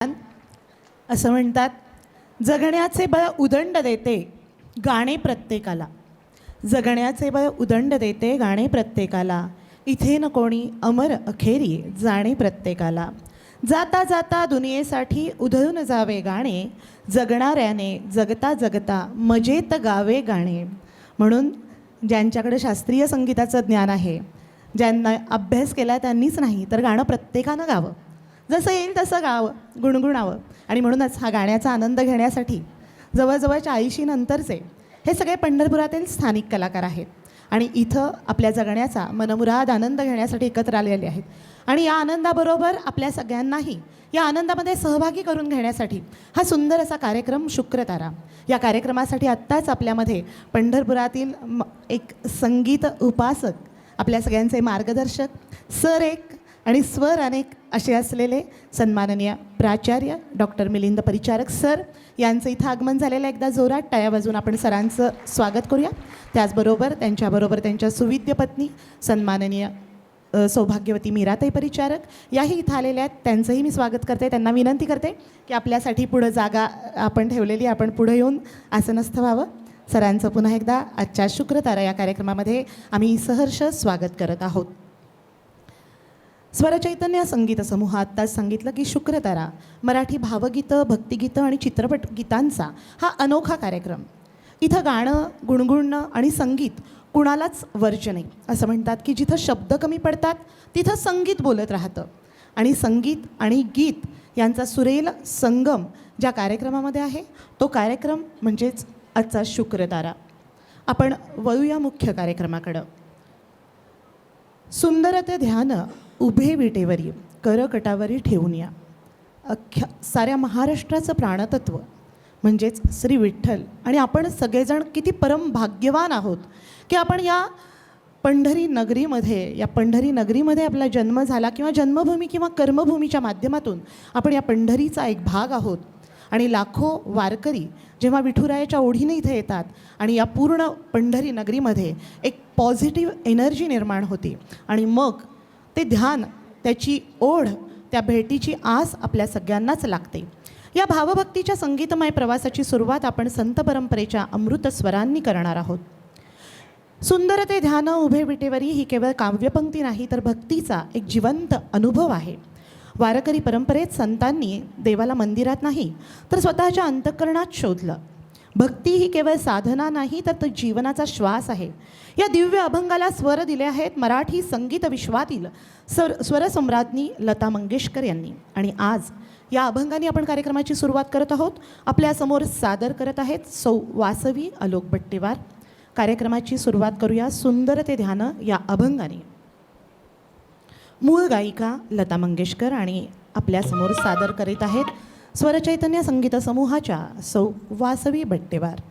असं म्हणतात, जगण्याचे बळ उदंड देते गाणे प्रत्येकाला. जगण्याचे बळ उदंड देते गाणे प्रत्येकाला. इथे न कोणी अमर अखेरी जाणे प्रत्येकाला. जाता जाता दुनियेसाठी उधळून जावे गाणे, जगणाऱ्याने जगता जगता मजेत गावे गाणे. म्हणून ज्यांच्याकडे शास्त्रीय संगीताचं ज्ञान आहे, ज्यांना अभ्यास केला त्यांनीच नाही तर गाणं प्रत्येकानं गावं, जसं येईल तसं गावं, गुणगुणावं. आणि म्हणूनच हा गाण्याचा आनंद घेण्यासाठी जवळजवळ 40 नंतरचे हे सगळे पंढरपुरातील स्थानिक कलाकार आहेत आणि इथं आपल्या जगण्याचा मनमुराद आनंद घेण्यासाठी एकत्र आलेले आहेत. आणि या आनंदाबरोबर आपल्या सगळ्यांनाही या आनंदामध्ये सहभागी करून घेण्यासाठी हा सुंदर असा कार्यक्रम शुक्रतारा. या कार्यक्रमासाठी आत्ताच आपल्यामध्ये पंढरपुरातील एक संगीत उपासक, आपल्या सगळ्यांचे मार्गदर्शक, सर एक आणि स्वर अनेक असे असलेले सन्माननीय प्राचार्य डॉक्टर मिलिंद परिचारक सर यांचं इथं आगमन झालेलं. एकदा जोरात टाळ्या वाजवून आपण सरांचं स्वागत करूया. त्याचबरोबर त्यांच्याबरोबर त्यांच्या सुविद्य पत्नी सन्माननीय सौभाग्यवती मीराताई परिचारक याही इथं आलेल्या आहेत. त्यांचंही मी स्वागत करते. त्यांना विनंती करते की आपल्यासाठी पुढं जागा आपण ठेवलेली, आपण पुढं येऊन आसनस्थ व्हावं. सरांचं पुन्हा एकदा आजच्या शुक्रतारा या कार्यक्रमामध्ये आम्ही सहर्ष स्वागत करत आहोत. स्वरचैतन्य संगीत समूह आत्ताच सांगितलं की शुक्रतारा मराठी भावगीतं, भक्तिगीतं आणि चित्रपट गीतांचा हा अनोखा कार्यक्रम. इथं गाणं, गुणगुणणं आणि संगीत कुणालाच वर्ज्य नाही. असं म्हणतात की जिथं शब्द कमी पडतात तिथं संगीत बोलत राहतं. आणि संगीत आणि गीत यांचा सुरेल संगम ज्या कार्यक्रमामध्ये आहे तो कार्यक्रम म्हणजेच आजचा शुक्रतारा. आपण वळूया मुख्य कार्यक्रमाकडं. सुंदर ते ध्यान उभे विटेवरी करकटावरी ठेवून या. अख्ख्या साऱ्या महाराष्ट्राचं प्राणतत्व म्हणजेच श्री विठ्ठल. आणि आपण सगळेजण किती परम भाग्यवान आहोत की आपण या पंढरी नगरीमध्ये आपला जन्म झाला, किंवा जन्मभूमी किंवा कर्मभूमीच्या माध्यमातून आपण या पंढरीचा एक भाग आहोत. आणि लाखो वारकरी जेव्हा विठुरायाच्या ओढीने इथे येतात आणि या पूर्ण पंढरी नगरीमध्ये एक पॉझिटिव्ह एनर्जी निर्माण होते आणि मग ते ध्यान, त्याची ओढ, त्या भेटीची आस आपल्या सगळ्यांनाच लागते. या भावभक्तीच्या संगीतमय प्रवासाची सुरुवात आपण संत परंपरेच्या अमृत स्वरांनी करणार आहोत. सुंदर ते ध्यान उभे विटेवरी ही केवळ काव्यपंक्ती नाही तर भक्तीचा एक जिवंत अनुभव आहे. वारकरी परंपरेत संतांनी देवाला मंदिरात नाही तर स्वतःच्या अंतःकरणात शोधलं. भक्ती ही केवळ साधना नाही तर तो जीवनाचा श्वास आहे. या दिव्य अभंगाला स्वर दिले आहेत मराठी संगीत विश्वातील स्वरसम्राज्ञी लता मंगेशकर यांनी. आणि आज या अभंगाने आपण कार्यक्रमाची सुरुवात करत आहोत. आपल्यासमोर सादर करत आहेत सौ वासवी आलोक बट्टेवार. कार्यक्रमाची सुरुवात करूया सुंदर ते ध्यान या अभंगाने. मूळ गायिका लता मंगेशकर आणि आपल्यासमोर सादर करीत आहेत स्वरचैतन्य संगीत समूहाच्या सौ वासवी बट्टेवार.